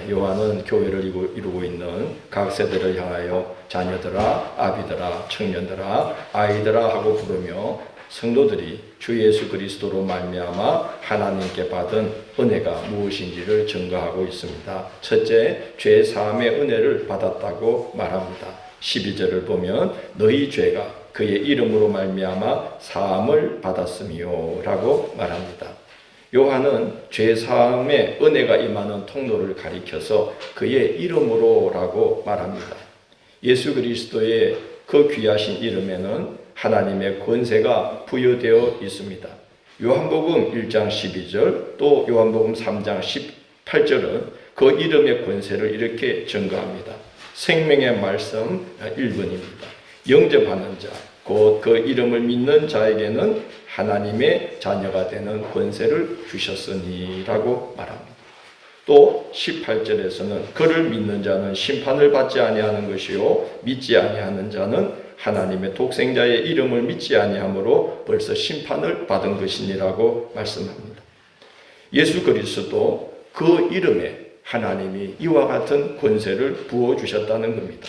요한은 교회를 이루고 있는 각 세대를 향하여 자녀들아, 아비들아, 청년들아, 아이들아 하고 부르며 성도들이 주 예수 그리스도로 말미암아 하나님께 받은 은혜가 무엇인지를 증거하고 있습니다. 첫째, 죄 사함의 은혜를 받았다고 말합니다. 12절을 보면 너희 죄가 그의 이름으로 말미암아 사함을 받았으며 라고 말합니다. 요한은 죄 사함의 은혜가 임하는 통로를 가리켜서 그의 이름으로 라고 말합니다. 예수 그리스도의 그 귀하신 이름에는 하나님의 권세가 부여되어 있습니다. 요한복음 1장 12절 또 요한복음 3장 18절은 그 이름의 권세를 이렇게 증거합니다. 생명의 말씀 1번입니다. 영접하는 자, 곧 그 이름을 믿는 자에게는 하나님의 자녀가 되는 권세를 주셨으니라고 말합니다. 또 18절에서는 그를 믿는 자는 심판을 받지 아니하는 것이요 믿지 아니하는 자는 하나님의 독생자의 이름을 믿지 아니하므로 벌써 심판을 받은 것이니라고 말씀합니다. 예수 그리스도 그 이름에 하나님이 이와 같은 권세를 부어주셨다는 겁니다.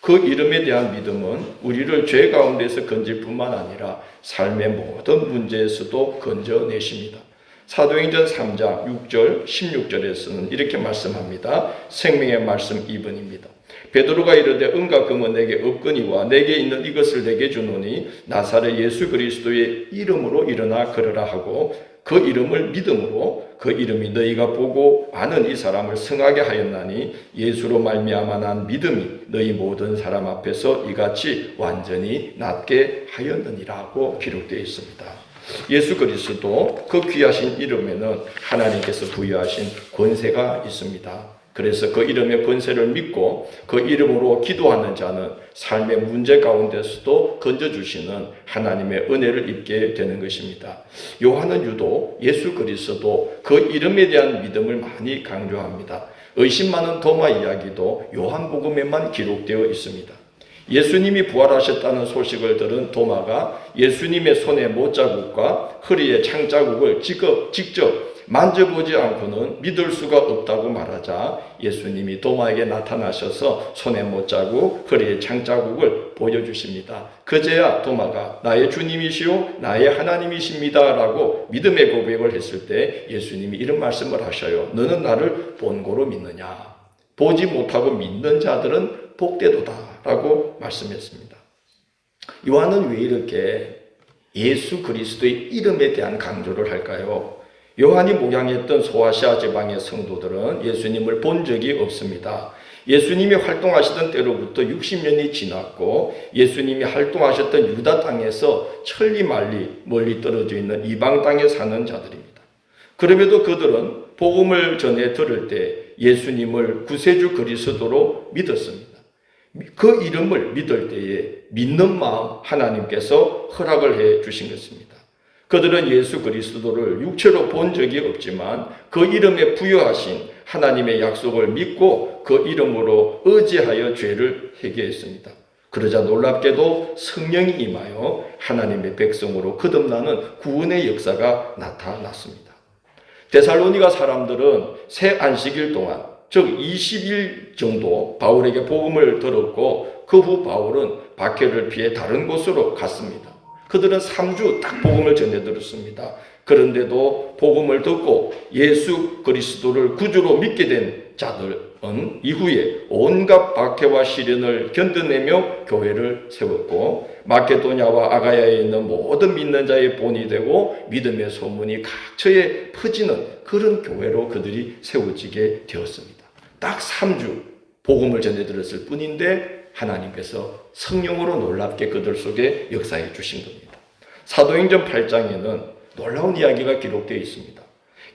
그 이름에 대한 믿음은 우리를 죄 가운데서 건질 뿐만 아니라 삶의 모든 문제에서도 건져내십니다. 사도행전 3장 6절 16절에서는 이렇게 말씀합니다. 생명의 말씀 2번입니다. 베드로가 이르되 은과 금은 내게 없거니와 내게 있는 이것을 내게 주노니 나사렛 예수 그리스도의 이름으로 일어나 걸으라 하고 그 이름을 믿음으로 그 이름이 너희가 보고 아는 이 사람을 성하게 하였나니 예수로 말미암아 난 믿음이 너희 모든 사람 앞에서 이같이 완전히 낫게 하였느니라고 기록되어 있습니다. 예수 그리스도 그 귀하신 이름에는 하나님께서 부여하신 권세가 있습니다. 그래서 그 이름의 권세를 믿고 그 이름으로 기도하는 자는 삶의 문제 가운데서도 건져주시는 하나님의 은혜를 입게 되는 것입니다. 요한은 유독 예수 그리스도 그 이름에 대한 믿음을 많이 강조합니다. 의심 많은 도마 이야기도 요한복음에만 기록되어 있습니다. 예수님이 부활하셨다는 소식을 들은 도마가 예수님의 손에 못자국과 허리에 창자국을 직접 만져보지 않고는 믿을 수가 없다고 말하자 예수님이 도마에게 나타나셔서 손에 못자국, 허리에 창자국을 보여주십니다. 그제야 도마가 나의 주님이시오 나의 하나님이십니다 라고 믿음의 고백을 했을 때 예수님이 이런 말씀을 하셔요. 너는 나를 본고로 믿느냐? 보지 못하고 믿는 자들은 복되도다 라고 말씀했습니다. 요한은 왜 이렇게 예수 그리스도의 이름에 대한 강조를 할까요? 요한이 목양했던 소아시아 지방의 성도들은 예수님을 본 적이 없습니다. 예수님이 활동하시던 때로부터 60년이 지났고 예수님이 활동하셨던 유다 땅에서 천리말리 멀리 떨어져 있는 이방 땅에 사는 자들입니다. 그럼에도 그들은 복음을 전해 들을 때 예수님을 구세주 그리스도로 믿었습니다. 그 이름을 믿을 때에 믿는 마음 하나님께서 허락을 해 주신 것입니다. 그들은 예수 그리스도를 육체로 본 적이 없지만 그 이름에 부여하신 하나님의 약속을 믿고 그 이름으로 의지하여 죄를 회개했습니다. 그러자 놀랍게도 성령이 임하여 하나님의 백성으로 거듭나는 구원의 역사가 나타났습니다. 데살로니가 사람들은 새 안식일 동안 즉 20일 정도 바울에게 복음을 들었고 그 후 바울은 박해를 피해 다른 곳으로 갔습니다. 그들은 3주 딱 복음을 전해 들었습니다. 그런데도 복음을 듣고 예수 그리스도를 구주로 믿게 된 자들은 이후에 온갖 박해와 시련을 견뎌내며 교회를 세웠고 마케도냐와 아가야에 있는 모든 믿는 자의 본이 되고 믿음의 소문이 각처에 퍼지는 그런 교회로 그들이 세워지게 되었습니다. 딱 3주 복음을 전해 들었을 뿐인데 하나님께서 성령으로 놀랍게 그들 속에 역사해 주신 겁니다. 사도행전 8장에는 놀라운 이야기가 기록되어 있습니다.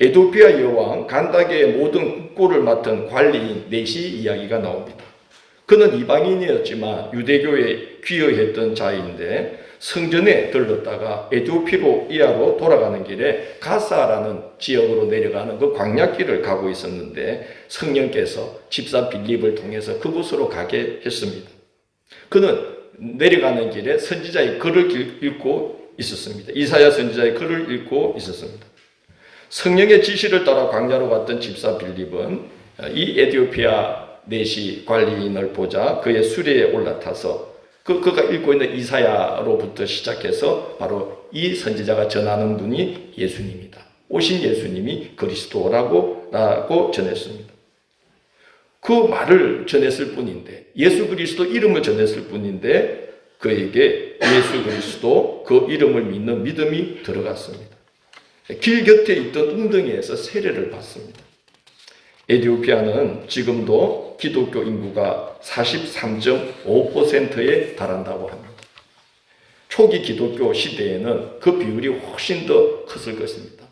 에도피아 여왕 간다게의 모든 국고를 맡은 관리인 네시 이야기가 나옵니다. 그는 이방인이었지만 유대교에 귀여했던 자인데 성전에 들렀다가 에티오피아로 돌아가는 길에 가사라는 지역으로 내려가는 그 광야길을 가고 있었는데 성령께서 집사 빌립을 통해서 그곳으로 가게 했습니다. 그는 내려가는 길에 선지자의 글을 읽고 있었습니다. 이사야 선지자의 글을 읽고 있었습니다. 성령의 지시를 따라 광야로 갔던 집사 빌립은 이 에티오피아 내시 관리인을 보자 그의 수레에 올라타서 그가 읽고 있는 이사야로부터 시작해서 바로 이 선지자가 전하는 분이 예수님이다. 오신 예수님이 그리스도라고 전했습니다. 그 말을 전했을 뿐인데, 예수 그리스도 이름을 전했을 뿐인데 그에게 예수 그리스도 그 이름을 믿는 믿음이 들어갔습니다. 길 곁에 있던 웅덩이에서 세례를 받습니다. 에티오피아는 지금도 기독교 인구가 43.5%에 달한다고 합니다. 초기 기독교 시대에는 그 비율이 훨씬 더 컸을 것입니다.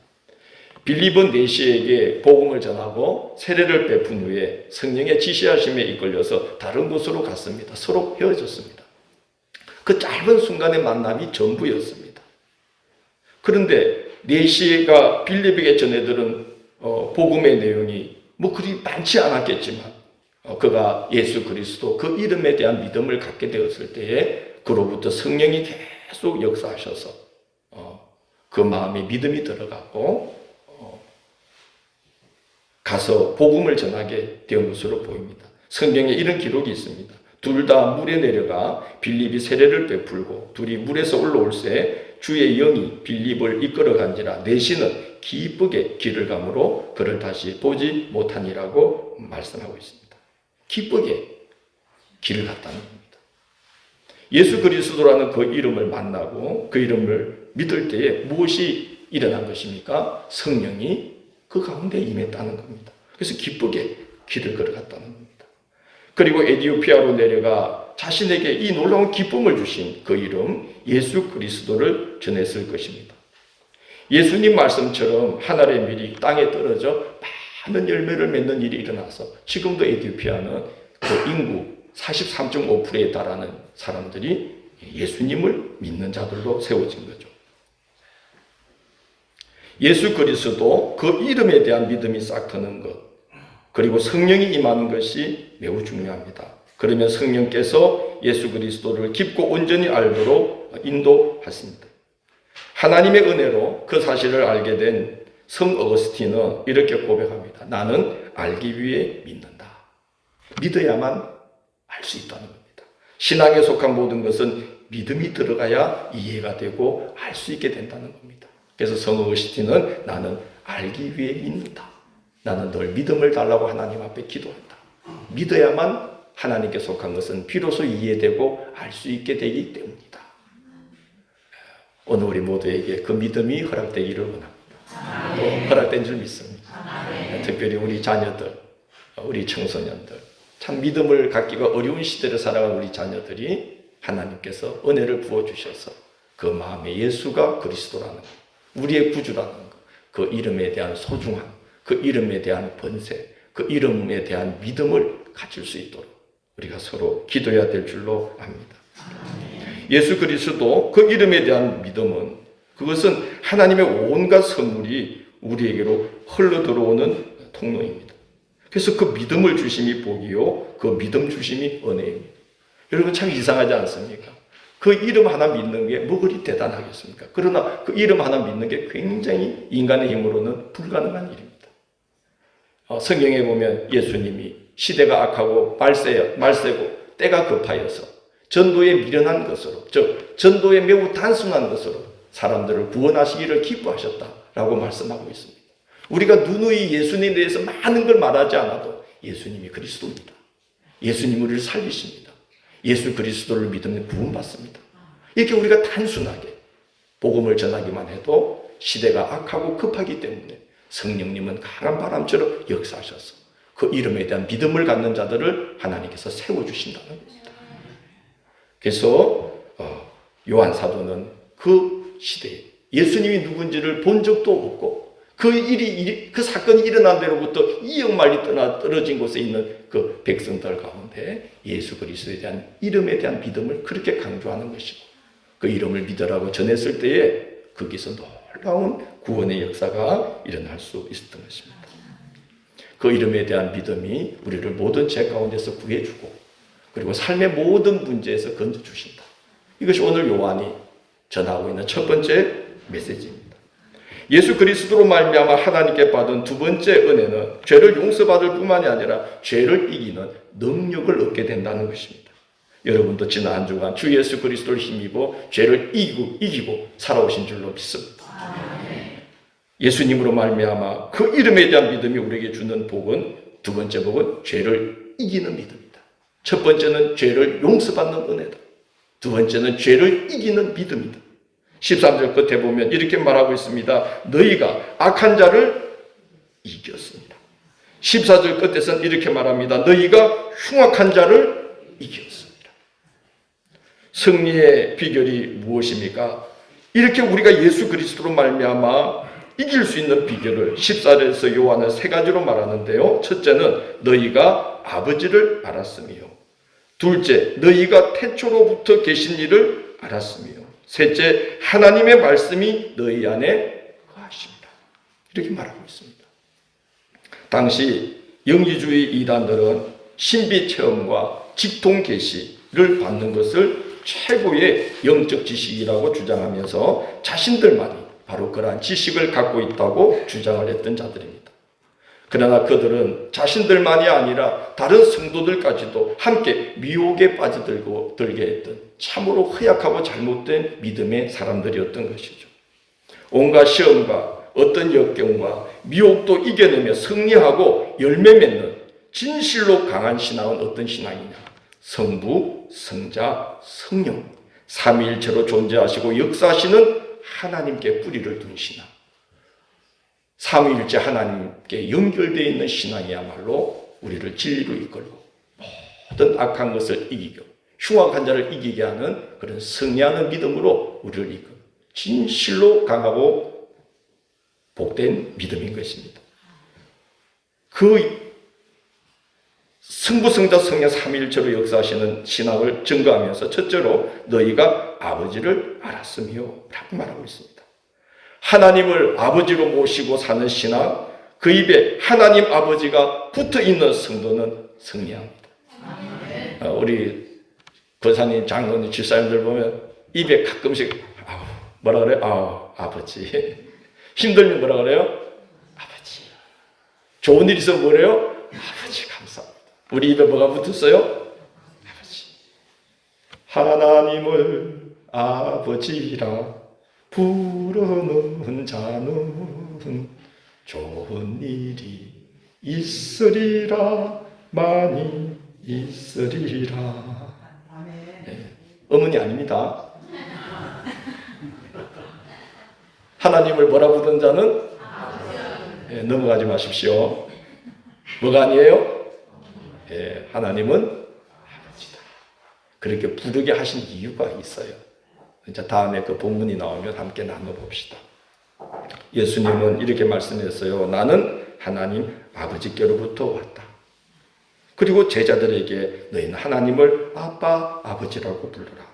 빌립은 내시에게 복음을 전하고 세례를 베푼 후에 성령의 지시하심에 이끌려서 다른 곳으로 갔습니다. 서로 헤어졌습니다. 그 짧은 순간의 만남이 전부였습니다. 그런데 내시가 빌립에게 전해들은 복음의 내용이 그리 많지 않았겠지만 그가 예수 그리스도 그 이름에 대한 믿음을 갖게 되었을 때에 그로부터 성령이 계속 역사하셔서 그 마음에 믿음이 들어가고 가서 복음을 전하게 된 것으로 보입니다. 성경에 이런 기록이 있습니다. 둘 다 물에 내려가 빌립이 세례를 베풀고 둘이 물에서 올라올 새 주의 영이 빌립을 이끌어간지라 내시는 기쁘게 길을 가므로 그를 다시 보지 못하니라고 말씀하고 있습니다. 기쁘게 길을 갔다는 겁니다. 예수 그리스도라는 그 이름을 만나고 그 이름을 믿을 때에 무엇이 일어난 것입니까? 성령이 그 가운데 임했다는 겁니다. 그래서 기쁘게 길을 걸어갔다는 겁니다. 그리고 에티오피아로 내려가 자신에게 이 놀라운 기쁨을 주신 그 이름 예수 그리스도를 전했을 것입니다. 예수님 말씀처럼 하늘의 밀이 땅에 떨어져 많은 열매를 맺는 일이 일어나서 지금도 에티오피아는 그 인구 43.5%에 달하는 사람들이 예수님을 믿는 자들로 세워진 거죠. 예수 그리스도 그 이름에 대한 믿음이 싹트는 것, 그리고 성령이 임하는 것이 매우 중요합니다. 그러면 성령께서 예수 그리스도를 깊고 온전히 알도록 인도하십니다. 하나님의 은혜로 그 사실을 알게 된 성 어거스틴은 이렇게 고백합니다. 나는 알기 위해 믿는다. 믿어야만 알 수 있다는 겁니다. 신앙에 속한 모든 것은 믿음이 들어가야 이해가 되고 알 수 있게 된다는 겁니다. 그래서 성 어거스틴은 나는 알기 위해 믿는다. 나는 늘 믿음을 달라고 하나님 앞에 기도한다. 믿어야만 하나님께 속한 것은 비로소 이해되고 알 수 있게 되기 때문이다. 오늘 우리 모두에게 그 믿음이 허락되기를 원합니다. 또 허락된 줄 믿습니다. 특별히 우리 자녀들, 우리 청소년들, 참 믿음을 갖기가 어려운 시대를 살아가는 우리 자녀들이 하나님께서 은혜를 부어주셔서 그 마음에 예수가 그리스도라는 것, 우리의 구주라는 것, 그 이름에 대한 소중함, 그 이름에 대한 번세, 그 이름에 대한 믿음을 가질 수 있도록 우리가 서로 기도해야 될 줄로 압니다. 예수 그리스도 그 이름에 대한 믿음은 그것은 하나님의 온갖 선물이 우리에게로 흘러 들어오는 통로입니다. 그래서 그 믿음을 주심이 복이요, 그 믿음 주심이 은혜입니다. 여러분 참 이상하지 않습니까? 그 이름 하나 믿는 게 뭐 그리 대단하겠습니까? 그러나 그 이름 하나 믿는 게 굉장히 인간의 힘으로는 불가능한 일입니다. 성경에 보면 예수님이 시대가 악하고 말세고 때가 급하여서 전도에 미련한 것으로, 즉 전도에 매우 단순한 것으로 사람들을 구원하시기를 기뻐하셨다라고 말씀하고 있습니다. 우리가 누누이 예수님에 대해서 많은 걸 말하지 않아도 예수님이 그리스도입니다. 예수님 우리를 살리십니다. 예수 그리스도를 믿으면 구원받습니다. 이렇게 우리가 단순하게 복음을 전하기만 해도 시대가 악하고 급하기 때문에 성령님은 강한 바람처럼 역사하셔서 그 이름에 대한 믿음을 갖는 자들을 하나님께서 세워주신다는 겁니다. 그래서 요한 사도는 그 시대에 예수님이 누군지를 본 적도 없고 그 사건이 일어난 데로부터 2억 마일이 떨어진 곳에 있는 그 백성들 가운데 예수 그리스도에 대한 이름에 대한 믿음을 그렇게 강조하는 것이고 그 이름을 믿으라고 전했을 때에 거기서 놀라운 구원의 역사가 일어날 수 있었던 것입니다. 그 이름에 대한 믿음이 우리를 모든 죄 가운데서 구해주고 그리고 삶의 모든 문제에서 건져주신다. 이것이 오늘 요한이 전하고 있는 첫 번째 메시지입니다. 예수 그리스도로 말미암아 하나님께 받은 두 번째 은혜는 죄를 용서받을 뿐만이 아니라 죄를 이기는 능력을 얻게 된다는 것입니다. 여러분도 지난 한 주간 주 예수 그리스도를 힘입어 죄를 이기고 살아오신 줄로 믿습니다. 예수님으로 말미암아 그 이름에 대한 믿음이 우리에게 주는 복은, 두 번째 복은 죄를 이기는 믿음이다. 첫 번째는 죄를 용서받는 은혜다. 두 번째는 죄를 이기는 믿음이다. 13절 끝에 보면 이렇게 말하고 있습니다. 너희가 악한 자를 이겼습니다. 14절 끝에서는 이렇게 말합니다. 너희가 흉악한 자를 이겼습니다. 승리의 비결이 무엇입니까? 이렇게 우리가 예수 그리스도로 말미암아 이길 수 있는 비결을 14절에서 요한은 세 가지로 말하는데요. 첫째는 너희가 아버지를 알았으며, 둘째 너희가 태초로부터 계신 이를 알았으며, 셋째 하나님의 말씀이 너희 안에 거하십니다. 이렇게 말하고 있습니다. 당시 영지주의 이단들은 신비 체험과 직통 계시를 받는 것을 최고의 영적 지식이라고 주장하면서 자신들만이 바로 그러한 지식을 갖고 있다고 주장을 했던 자들입니다. 그러나 그들은 자신들만이 아니라 다른 성도들까지도 함께 미혹에 빠져들게 했던 참으로 허약하고 잘못된 믿음의 사람들이었던 것이죠. 온갖 시험과 어떤 역경과 미혹도 이겨내며 승리하고 열매 맺는 진실로 강한 신앙은 어떤 신앙이냐? 성부, 성자, 성령, 삼위일체로 존재하시고 역사하시는 하나님께 뿌리를 둔 신앙, 삼위일체 하나님께 연결되어 있는 신앙이야말로 우리를 진리로 이끌고 모든 악한 것을 이기고 흉악한 자를 이기게 하는 그런 승리하는 믿음으로 우리를 이끌고 진실로 강하고 복된 믿음인 것입니다. 그 성부, 성자, 성령 삼위일체로 역사하시는 신앙을 증거하면서 첫째로 너희가 아버지를 알았으며 라고 말하고 있습니다. 하나님을 아버지로 모시고 사는 신앙, 그 입에 하나님 아버지가 붙어있는 성도는 승리합니다. 우리 권사님, 장로님, 집사님들 보면 입에 가끔씩 뭐라 그래요? 아버지. 힘들면 뭐라 그래요? 아버지. 좋은 일 있으면 뭐래요? 아버지 감사합니다. 우리 입에 뭐가 붙었어요? 아버지. 하나님을 아버지라 부르는 자는 좋은 일이 있으리라, 많이 있으리라. 네. 어머니 아닙니다. 하나님을 뭐라 부르는 자는? 네, 넘어가지 마십시오. 뭐가 아니에요? 예, 하나님은 아버지다. 그렇게 부르게 하신 이유가 있어요. 이제 다음에 그 본문이 나오면 함께 나눠봅시다. 예수님은 이렇게 말씀했어요. 나는 하나님 아버지께로부터 왔다. 그리고 제자들에게 너희는 하나님을 아빠, 아버지라고 불러라.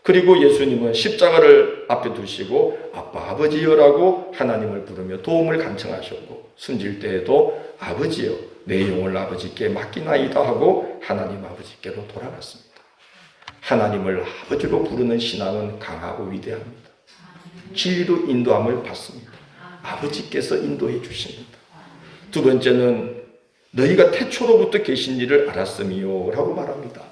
그리고 예수님은 십자가를 앞에 두시고 아빠, 아버지여라고 하나님을 부르며 도움을 간청하셨고, 숨질 때에도 아버지여 내 영혼을 아버지께 맡기나이다 하고 하나님 아버지께로 돌아갔습니다. 하나님을 아버지로 부르는 신앙은 강하고 위대합니다. 진리로 인도함을 받습니다. 아버지께서 인도해 주십니다. 두 번째는 너희가 태초로부터 계신 일을 알았으며 라고 말합니다.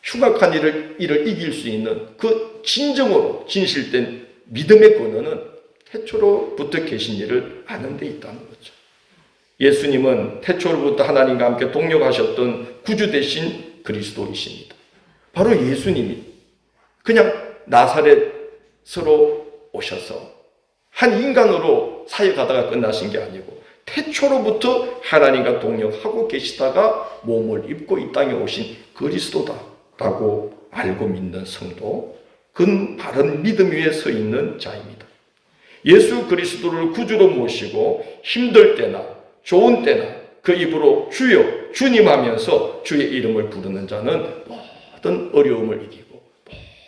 흉악한 일을 이길 수 있는 그 진정으로 진실된 믿음의 근원은 태초로부터 계신 일을 아는 데 있다는 거죠. 예수님은 태초로부터 하나님과 함께 동역하셨던 구주 되신 그리스도이십니다. 바로 예수님이 그냥 나사렛으로 오셔서 한 인간으로 사역하다가 끝나신 게 아니고 태초로부터 하나님과 동역하고 계시다가 몸을 입고 이 땅에 오신 그리스도다라고 알고 믿는 성도, 그 바른 믿음 위에 서 있는 자입니다. 예수 그리스도를 구주로 모시고 힘들 때나 좋은 때나 그 입으로 주여, 주님 하면서 주의 이름을 부르는 자는 모든 어려움을 이기고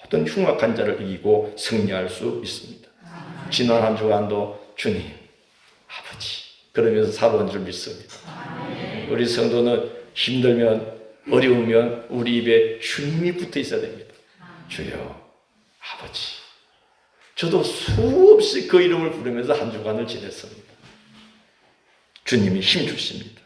모든 흉악한 자를 이기고 승리할 수 있습니다. 지난 한 주간도 주님, 아버지 그러면서 살아온 줄 믿습니다. 우리 성도는 힘들면 어려우면 우리 입에 주님이 붙어 있어야 됩니다. 주여, 아버지. 저도 수없이 그 이름을 부르면서 한 주간을 지냈습니다. 주님이 힘 주십니다.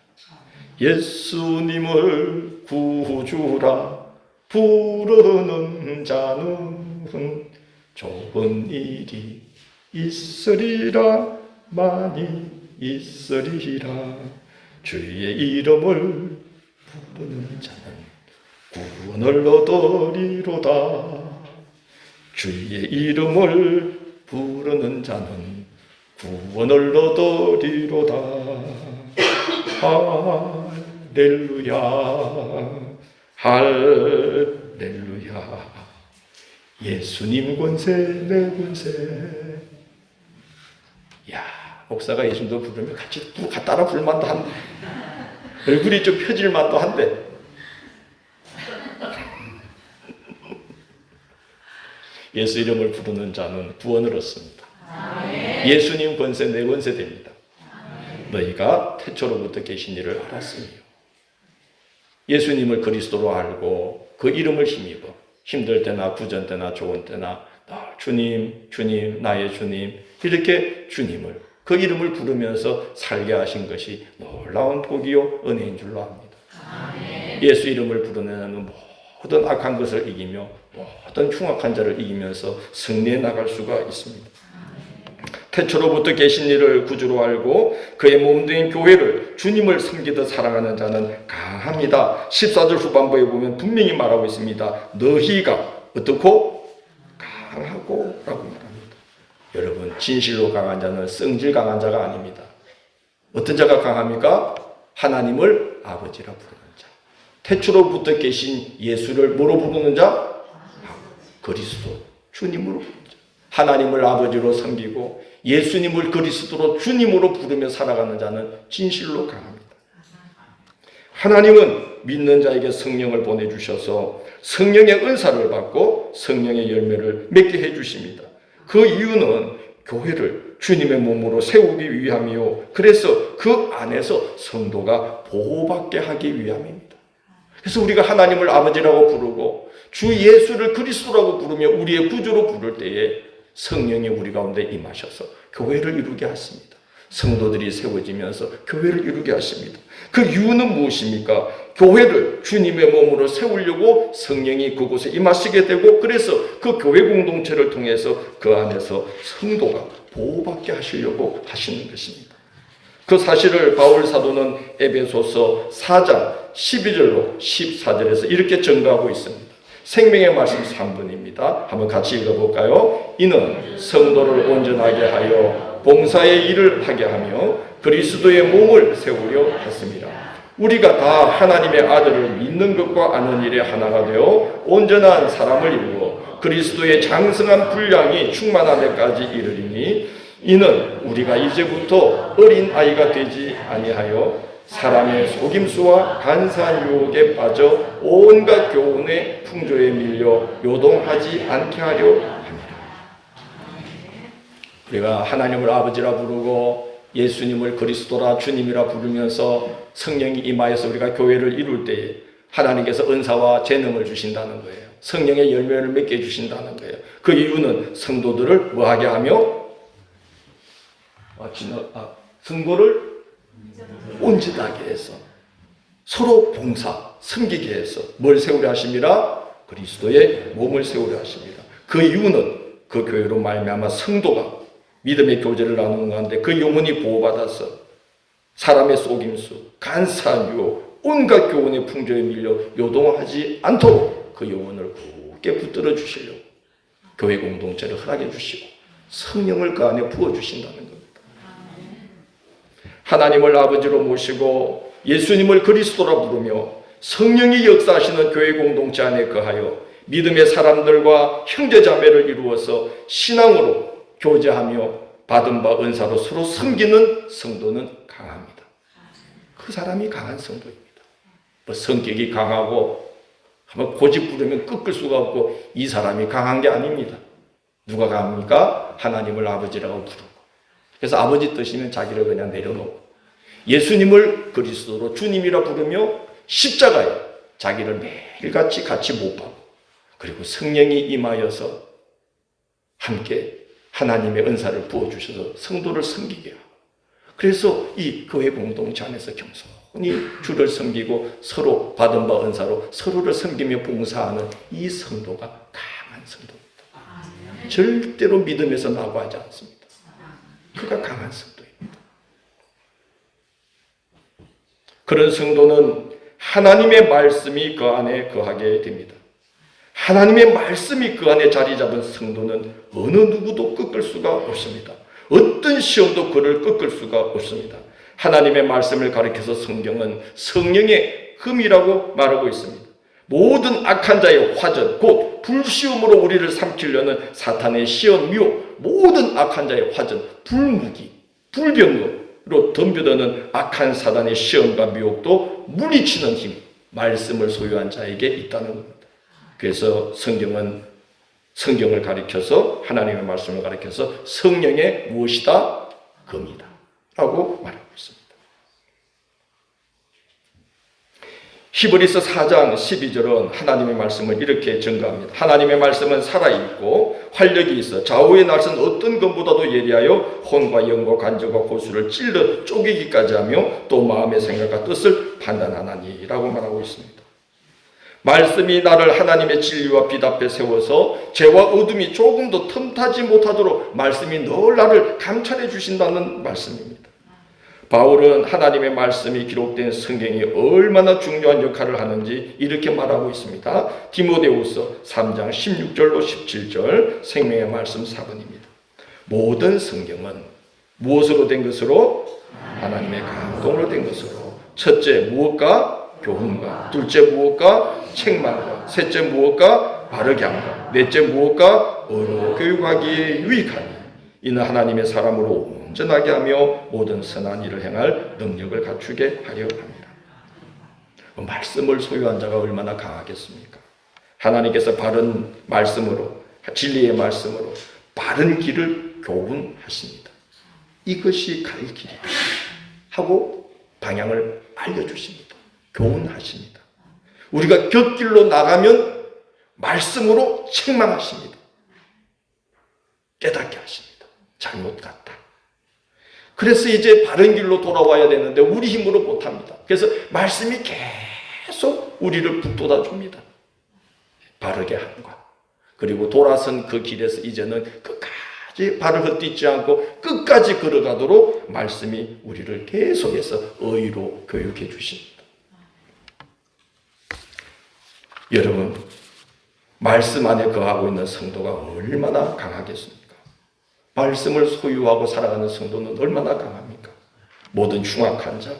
예수님을 구주라 부르는 자는 좋은 일이 있으리라 많이 있으리라. 주의 이름을 부르는 자는 구원을 얻으리로다. 주의 이름을 부르는 자는 구원을 얻으리로다. 할렐루야 할렐루야. 예수님 권세 내 권세. 야, 목사가 예수님도 부르면 같이 따라 부를만도 한데, 얼굴이 좀 펴질만도 한데, 예수 이름을 부르는 자는 구원을 얻습니다. 예수님 권세 내 권세 됩니다. 너희가 태초로부터 계신 이를 알았으며 예수님을 그리스도로 알고 그 이름을 힘입어 힘들 때나 구전 때나 좋은 때나 주님, 주님, 나의 주님, 이렇게 주님을 그 이름을 부르면서 살게 하신 것이 놀라운 복이요 은혜인 줄로 압니다. 예수 이름을 부르는 모든 악한 것을 이기며 모든 흉악한 자를 이기면서 승리해 나갈 수가 있습니다. 태초로부터 계신 이를 구주로 알고 그의 몸된 교회를 주님을 섬기듯 사랑하는 자는 강합니다. 14절 후반부에 보면 분명히 말하고 있습니다. 너희가 어떻고? 강하고 라고 말합니다. 여러분, 진실로 강한 자는 성질 강한 자가 아닙니다. 어떤 자가 강합니까? 하나님을 아버지라 부르는 자. 태초로부터 계신 예수를 뭐로 부르는 자? 그리스도, 주님으로 부르는 자. 하나님을 아버지로 섬기고 예수님을 그리스도로 주님으로 부르며 살아가는 자는 진실로 강합니다. 하나님은 믿는 자에게 성령을 보내주셔서 성령의 은사를 받고 성령의 열매를 맺게 해주십니다. 그 이유는 교회를 주님의 몸으로 세우기 위함이요. 그래서 그 안에서 성도가 보호받게 하기 위함입니다. 그래서 우리가 하나님을 아버지라고 부르고 주 예수를 그리스도라고 부르며 우리의 구주로 부를 때에 성령이 우리 가운데 임하셔서 교회를 이루게 하십니다. 성도들이 세워지면서 교회를 이루게 하십니다. 그 이유는 무엇입니까? 교회를 주님의 몸으로 세우려고 성령이 그곳에 임하시게 되고 그래서 그 교회 공동체를 통해서 그 안에서 성도가 보호받게 하시려고 하시는 것입니다. 그 사실을 바울 사도는 에베소서 4장 12절로 14절에서 이렇게 증거하고 있습니다. 생명의 말씀 3분입니다. 한번 같이 읽어볼까요? 이는 성도를 온전하게 하여 봉사의 일을 하게 하며 그리스도의 몸을 세우려 했습니다. 우리가 다 하나님의 아들을 믿는 것과 아는 일에 하나가 되어 온전한 사람을 이루어 그리스도의 장성한 분량이 충만한 데까지 이르리니 이는 우리가 이제부터 어린 아이가 되지 아니하여 사람의 속임수와 간사한 유혹에 빠져 온갖 교훈의 풍조에 밀려 요동하지 않게 하려 합니다. 우리가 하나님을 아버지라 부르고 예수님을 그리스도라 주님이라 부르면서 성령이 임하여서 우리가 교회를 이룰 때에 하나님께서 은사와 재능을 주신다는 거예요. 성령의 열매를 맺게 해주신다는 거예요. 그 이유는 성도들을 뭐하게 하며 성도를 온전하게 해서 서로 봉사, 섬기게 해서 뭘 세우려 하십니다? 그리스도의 몸을 세우려 하십니다. 그 이유는 그 교회로 말미암아 성도가 믿음의 교제를 나누는 가운데 그 영혼이 보호받아서 사람의 속임수, 간사한 유혹, 온갖 교훈의 풍조에 밀려 요동하지 않도록 그 영혼을 굳게 붙들어 주시려고 교회 공동체를 허락해 주시고 성령을 그 안에 부어주신다는 겁니다. 하나님을 아버지로 모시고 예수님을 그리스도라 부르며 성령이 역사하시는 교회 공동체 안에 거하여 믿음의 사람들과 형제자매를 이루어서 신앙으로 교제하며 받은 바 은사로 서로 섬기는 성도는 강합니다. 그 사람이 강한 성도입니다. 뭐 성격이 강하고 한번 고집 부르면 꺾을 수가 없고 이 사람이 강한 게 아닙니다. 누가 강합니까? 하나님을 아버지라고 부르고 그래서 아버지 뜻이면 자기를 그냥 내려놓고 예수님을 그리스도로 주님이라 부르며 십자가에 자기를 매일같이 같이 못 박고 그리고 성령이 임하여서 함께 하나님의 은사를 부어주셔서 성도를 섬기게 하고, 그래서 이 교회 공동체 안에서 겸손히 주를 섬기고 서로 받은 바 은사로 서로를 섬기며 봉사하는 이 성도가 강한 성도입니다. 절대로 믿음에서 나고하지 않습니다. 그가 강한 성도입니다. 그런 성도는 하나님의 말씀이 그 안에 거하게 됩니다. 하나님의 말씀이 그 안에 자리 잡은 성도는 어느 누구도 꺾을 수가 없습니다. 어떤 시험도 그를 꺾을 수가 없습니다. 하나님의 말씀을 가리켜서 성경은 성령의 금이라고 말하고 있습니다. 모든 악한 자의 화전, 곧 불시험으로 우리를 삼키려는 사탄의 시험, 미혹, 모든 악한 자의 화전, 불무기, 불병거로 덤벼드는 악한 사단의 시험과 미혹도 물리치는 힘, 말씀을 소유한 자에게 있다는 겁니다. 그래서 성경을 가리켜서, 하나님의 말씀을 가리켜서 성령의 무엇이다? 금이다 라고 말하고 있습니다. 히브리서 4장 12절은 하나님의 말씀을 이렇게 증거합니다. 하나님의 말씀은 살아있고 활력이 있어 좌우의 날선 어떤 것보다도 예리하여 혼과 영과 간절과 고수를 찔러 쪼개기까지 하며 또 마음의 생각과 뜻을 판단하나니 라고 말하고 있습니다. 말씀이 나를 하나님의 진리와 빛 앞에 세워서 죄와 어둠이 조금도 틈타지 못하도록 말씀이 늘 나를 감찰해 주신다는 말씀입니다. 바울은 하나님의 말씀이 기록된 성경이 얼마나 중요한 역할을 하는지 이렇게 말하고 있습니다. 디모데후서 3장 16절로 17절 생명의 말씀 4번입니다. 모든 성경은 무엇으로 된 것으로? 하나님의 감동으로 된 것으로. 첫째 무엇과? 교훈과. 둘째 무엇과? 책망과. 셋째 무엇과? 바르게 함과. 넷째 무엇과? 의로 교육하기에 유익하니 이는 하나님의 사람으로 온전하게 하며 모든 선한 일을 행할 능력을 갖추게 하려 합니다. 말씀을 소유한 자가 얼마나 강하겠습니까? 하나님께서 바른 말씀으로, 진리의 말씀으로 바른 길을 교훈하십니다. 이것이 갈 길이다 하고 방향을 알려주십니다. 교훈하십니다. 우리가 곁길로 나가면 말씀으로 책망하십니다. 깨닫게 하십니다. 잘못 갔다. 그래서 이제 바른 길로 돌아와야 되는데 우리 힘으로 못합니다. 그래서 말씀이 계속 우리를 북돋아 줍니다. 바르게 함과. 그리고 돌아선 그 길에서 이제는 끝까지 발을 헛디지 않고 끝까지 걸어가도록 말씀이 우리를 계속해서 의로 교육해 주십니다. 여러분, 말씀 안에 거하고 있는 성도가 얼마나 강하겠습니까? 말씀을 소유하고 살아가는 성도는 얼마나 강합니까? 모든 흉악한 자,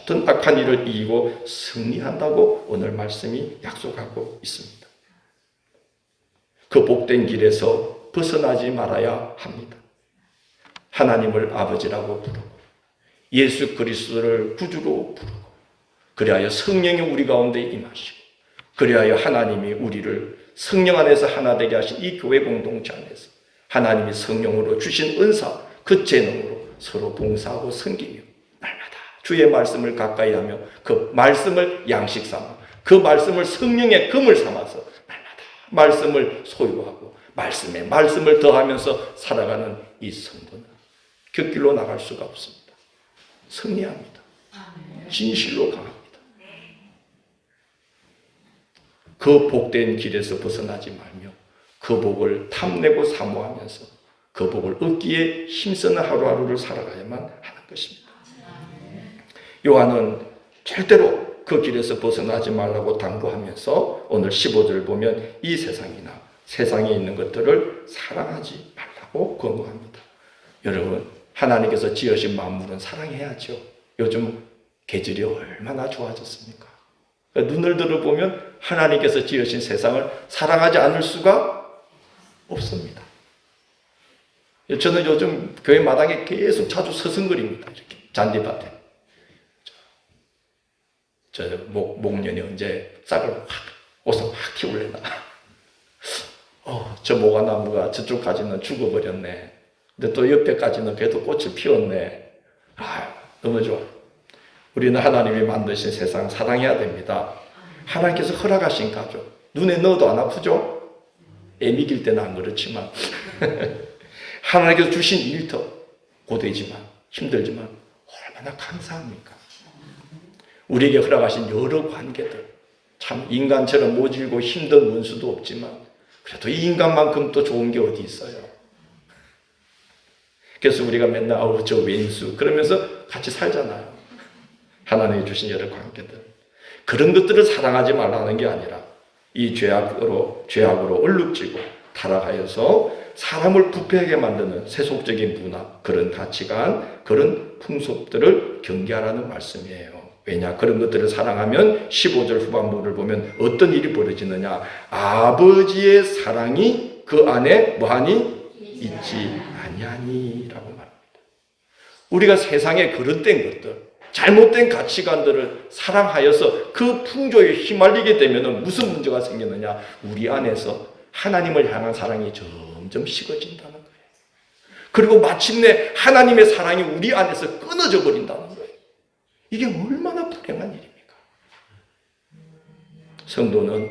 모든 악한 일을 이기고 승리한다고 오늘 말씀이 약속하고 있습니다. 그 복된 길에서 벗어나지 말아야 합니다. 하나님을 아버지라고 부르고 예수 그리스도를 구주로 부르고 그리하여 성령이 우리 가운데 임하시고 그리하여 하나님이 우리를 성령 안에서 하나 되게 하신 이 교회 공동체 안에서 하나님이 성령으로 주신 은사, 그 재능으로 서로 봉사하고 섬기며 날마다 주의 말씀을 가까이 하며 그 말씀을 양식 삼아 그 말씀을 성령의 금을 삼아서 날마다 말씀을 소유하고 말씀에 말씀을 더하면서 살아가는 이 성도는 곁길로 나갈 수가 없습니다. 승리합니다. 진실로 강합니다. 그 복된 길에서 벗어나지 말며 그 복을 탐내고 사모하면서 그 복을 얻기에 힘쓰는 하루하루를 살아가야만 하는 것입니다. 요한은 절대로 그 길에서 벗어나지 말라고 당부하면서 오늘 15절 보면 이 세상이나 세상에 있는 것들을 사랑하지 말라고 권고합니다. 여러분, 하나님께서 지으신 만물은 사랑해야죠. 요즘 계절이 얼마나 좋아졌습니까? 눈을 들어보면 하나님께서 지으신 세상을 사랑하지 않을 수가 없습니다. 저는 요즘 교회 마당에 계속 자주 서성거립니다. 이렇게 잔디밭에. 저 목련이 언제 싹을 옷을 확 키울래나. 저 모가나무가 저쪽까지는 죽어버렸네. 근데 또 옆에까지는 그래도 꽃을 피웠네. 너무 좋아. 우리는 하나님이 만드신 세상 사랑해야 됩니다. 하나님께서 허락하신 가족. 눈에 넣어도 안 아프죠? 애 미길 때는 안 그렇지만 하나님께서 주신 일터 고되지만 힘들지만 얼마나 감사합니까? 우리에게 허락하신 여러 관계들, 참 인간처럼 모질고 힘든 원수도 없지만 그래도 이 인간만큼 또 좋은 게 어디 있어요? 그래서 우리가 맨날 아우 저 왼수 그러면서 같이 살잖아요. 하나님이 주신 여러 관계들, 그런 것들을 사랑하지 말라는 게 아니라 이 죄악으로 얼룩지고 타락하여서 사람을 부패하게 만드는 세속적인 문화, 그런 가치관, 그런 풍습들을 경계하라는 말씀이에요. 왜냐? 그런 것들을 사랑하면 15절 후반부를 보면 어떤 일이 벌어지느냐? 아버지의 사랑이 그 안에 뭐하니? 있지 아니하니라고 말합니다. 우리가 세상에 그릇된 것들, 잘못된 가치관들을 사랑하여서 그 풍조에 휘말리게 되면 무슨 문제가 생기느냐? 우리 안에서 하나님을 향한 사랑이 점점 식어진다는 거예요. 그리고 마침내 하나님의 사랑이 우리 안에서 끊어져 버린다는 거예요. 이게 얼마나 불행한 일입니까? 성도는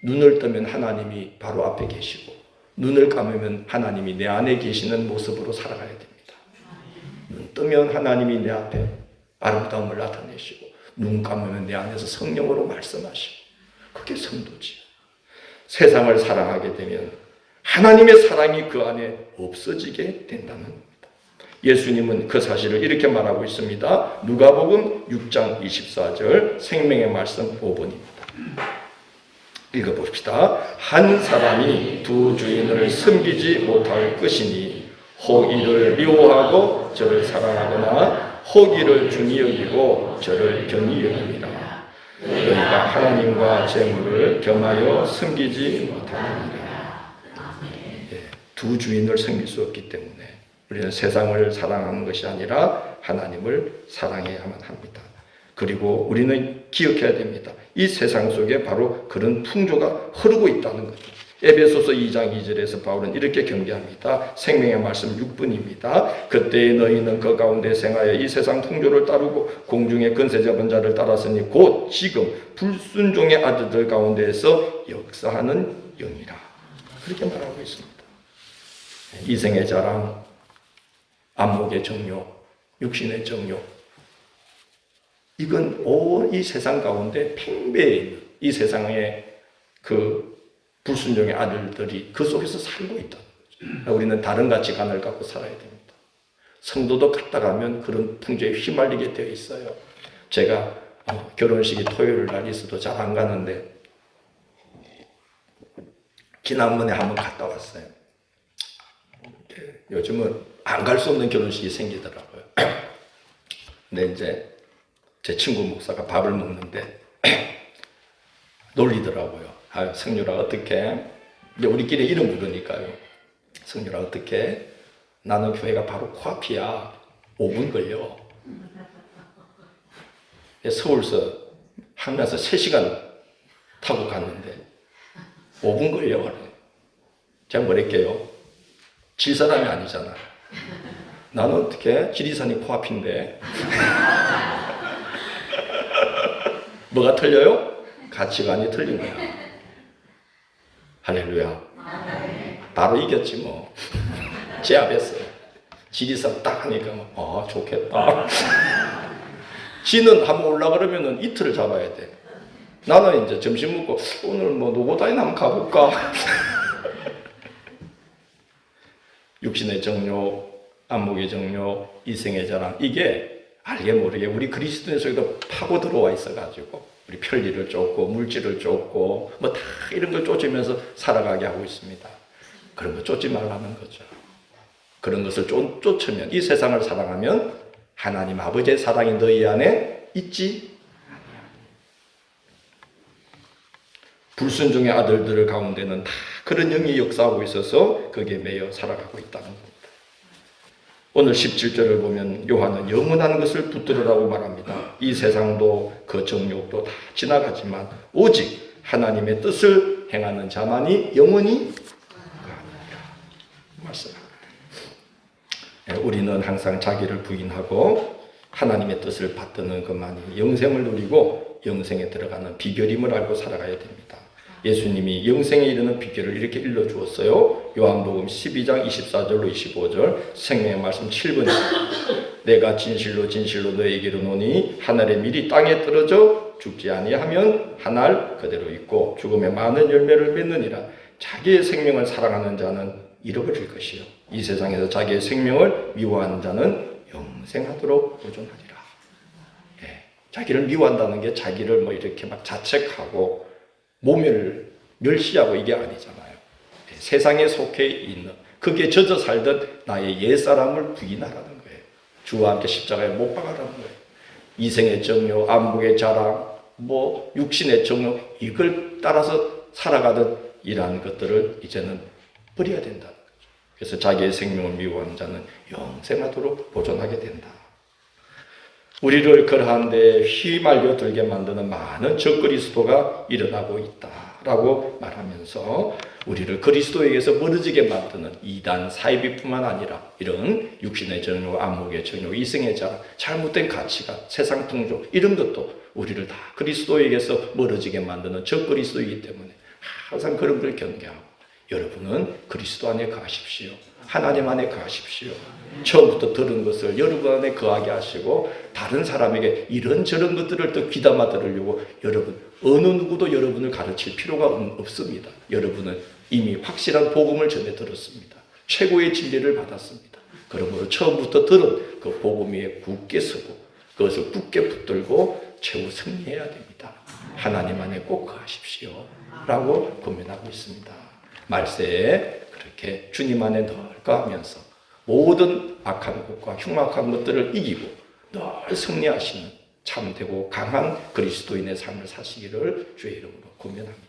눈을 뜨면 하나님이 바로 앞에 계시고 눈을 감으면 하나님이 내 안에 계시는 모습으로 살아가야 됩니다. 눈 뜨면 하나님이 내 앞에 아름다움을 나타내시고 눈 감으면 내 안에서 성령으로 말씀하시고, 그게 성도지요. 세상을 사랑하게 되면 하나님의 사랑이 그 안에 없어지게 된다는 겁니다. 예수님은 그 사실을 이렇게 말하고 있습니다. 누가복음 6장 24절 생명의 말씀 5번입니다. 읽어봅시다. 한 사람이 두 주인을 섬기지 못할 것이니 혹 이를 미워하고 저를 사랑하거나 혹 이를 중히 여기고 저를 경히 여깁니다. 너희가 하나님과 재물을 겸하여 섬기지 못하느니라. 두 주인을 섬길 수 없기 때문에 우리는 세상을 사랑하는 것이 아니라 하나님을 사랑해야만 합니다. 그리고 우리는 기억해야 됩니다. 이 세상 속에 바로 그런 풍조가 흐르고 있다는 거죠. 에베소서 2장 2절에서 바울은 이렇게 경계합니다. 생명의 말씀 6분입니다. 그때 너희는 그 가운데 생하여 이 세상 풍조를 따르고 공중의 권세 잡은 자를 따랐으니 곧 지금 불순종의 아들들 가운데에서 역사하는 영이라. 그렇게 말하고 있습니다. 이생의 자랑, 안목의 정욕, 육신의 정욕, 이건 온 이 세상 가운데 팽배해 있는 이 세상의 그 불순종의 아들들이 그 속에서 살고 있다는 거죠. 우리는 다른 가치관을 갖고 살아야 됩니다. 성도도 갔다 가면 그런 풍조에 휘말리게 되어 있어요. 제가 결혼식이 토요일 날 있어도 잘 안 가는데 지난번에 한번 갔다 왔어요. 요즘은 안 갈 수 없는 결혼식이 생기더라고요. 근데 이제 제 친구 목사가 밥을 먹는데 놀리더라고요. 아, 성유라 어떡해? 이제 우리끼리 이름 부르니까요. 성유라 어떡해? 나는 교회가 바로 코앞이야. 5분 걸려. 서울서 항면서 3시간 타고 갔는데 5분 걸려. 제가 뭐랄게요? 질 사람이 아니잖아. 나는 어떻게? 지리산이 코앞인데. 뭐가 틀려요? 가치관이 틀린 거야. 할렐루야. 바로 이겼지 뭐. 제압했어요. 지리산 딱 하니까 좋겠다. 지는 한번 올라 그러면은 이틀을 잡아야 돼. 나는 이제 점심 먹고 오늘 뭐 노고다이나 한번 가볼까? 육신의 정욕, 안목의 정욕, 이생의 자랑, 이게 알게 모르게 우리 그리스도인 속에도 파고 들어와 있어가지고 우리 편리를 쫓고 물질을 쫓고 뭐 다 이런 걸 쫓으면서 살아가게 하고 있습니다. 그런 거 쫓지 말라는 거죠. 그런 것을 쫓으면, 이 세상을 사랑하면 하나님 아버지의 사랑이 너희 안에 있지 아니야. 불순종의 아들들 가운데는 다 그런 영이 역사하고 있어서 거기에 매여 살아가고 있다는 겁니다. 오늘 17절을 보면 요한은 영원한 것을 붙들으라고 말합니다. 이 세상도 그 정욕도 다 지나가지만 오직 하나님의 뜻을 행하는 자만이 영원히 가느니라 말씀합니다. 우리는 항상 자기를 부인하고 하나님의 뜻을 받드는 것만이 영생을 누리고 영생에 들어가는 비결임을 알고 살아가야 됩니다. 예수님이 영생에 이르는 비결을 이렇게 일러주었어요. 요한복음 12장 24절로 25절 생명의 말씀 7번 내가 진실로 진실로 너에게로 노니 한 알의 밀이 땅에 떨어져 죽지 아니하면 한 알 그대로 있고 죽음에 많은 열매를 맺느니라. 자기의 생명을 사랑하는 자는 잃어버릴 것이요 이 세상에서 자기의 생명을 미워하는 자는 영생하도록 보존하리라. 자기를 미워한다는 게 자기를 뭐 이렇게 막 자책하고 모멸을 멸시하고 이게 아니잖아요. 세상에 속해 있는 거기에 젖어 살던 나의 옛사람을 부인하라는 거예요. 주와 함께 십자가에 못 박아라는 거예요. 이생의 정욕, 안목의 자랑, 뭐 육신의 정욕 이걸 따라서 살아가던 이러한 것들을 이제는 버려야 된다는 거죠. 그래서 자기의 생명을 미워하는 자는 영생하도록 보존하게 된다. 우리를 그러한 데 휘말려 들게 만드는 많은 적그리스도가 일어나고 있다라고 말하면서 우리를 그리스도에게서 멀어지게 만드는 이단 사이비뿐만 아니라 이런 육신의 정욕, 안목의 정욕, 이생의 자랑, 잘못된 가치가, 세상 풍조 이런 것도 우리를 다 그리스도에게서 멀어지게 만드는 적그리스도이기 때문에 항상 그런 걸 경계하고 여러분은 그리스도 안에 거하십시오. 하나님 안에 거하십시오. 처음부터 들은 것을 여러분 안에 거하게 하시고 다른 사람에게 이런저런 것들을 또 귀담아 들으려고 여러분 어느 누구도 여러분을 가르칠 필요가 없습니다. 여러분은 이미 확실한 복음을 전해 들었습니다. 최고의 진리를 받았습니다. 그러므로 처음부터 들은 그 복음 위에 굳게 서고 그것을 굳게 붙들고 최후 승리해야 됩니다. 하나님 안에 꼭 거하십시오 라고 권면하고 있습니다. 말세에 그렇게 주님 안에 늘 거하면서 모든 악한 것과 흉악한 것들을 이기고 늘 승리하시는 참되고 강한 그리스도인의 삶을 사시기를 주의 이름으로 권면합니다.